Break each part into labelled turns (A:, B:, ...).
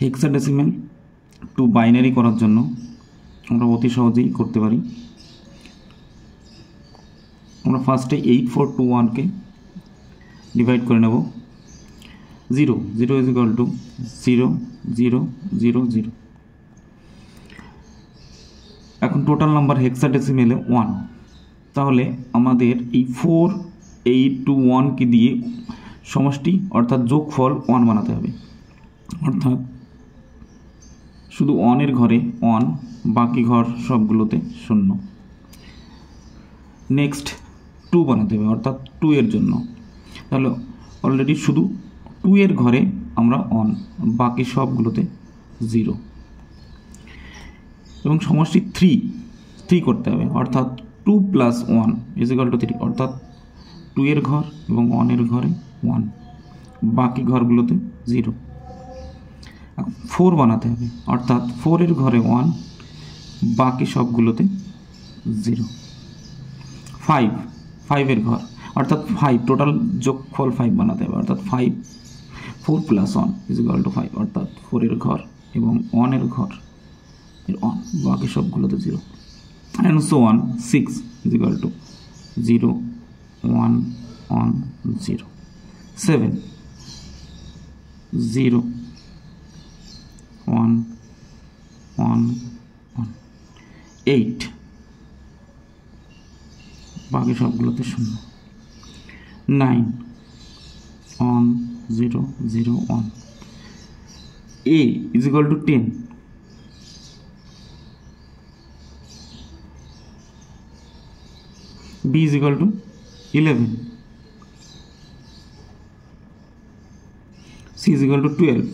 A: Hexadecimal two binary করার জন্য আমরা অতি সহজেই করতে পারি। আমরা ফার্স্টে 8421কে ডিভাইড করে নেব। 0 0 ইজ ইকুয়াল টু 0 0 0 0। এখন টোটাল নাম্বার হেক্সাডেসিমেলে 1, তাহলে আমাদের এই 4821কে দিয়ে সমষ্টি অর্থাৎ যোগফল 1 বানাতে হবে, অর্থাৎ শুধু 1 ঘরে 1, বাকি ঘর সবগুলোতে 0। নেক্সট 2 বানাতে হবে, অর্থাৎ 2 এর জন্য, তাহলে অলরেডি শুধু 2 এর ঘরে আমরা 1, বাকি সবগুলোতে 0। এবং সমষ্টি 3 করতে হবে, অর্থাৎ 2 + 1 = 3, অর্থাৎ 2 এর ঘর এবং 1 এর ঘরে 1, বাকি ঘরগুলোতে 0। 4 বানাতে হবে, অর্থাৎ 4 এর ঘরে 1, বাকি সবগুলোতে 0। 5 এর ঘর, অর্থাৎ 5 টোটাল যোগফল 5 বানাতে হবে, অর্থাৎ 4 + 1 = 5, অর্থাৎ 4 এর ঘর এবং 1 এর ঘর 1, বাকি সবগুলোতে 0। and so on 6 = 0 1 1 0। 7 0 1 1 1। 8 বাকি সবগুলোতে 0। 9 1 0 0 1। a = 10, b = 11, c = 12,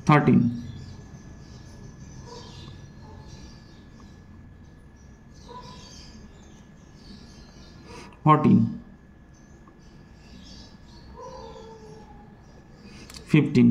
A: 13, 14, 15,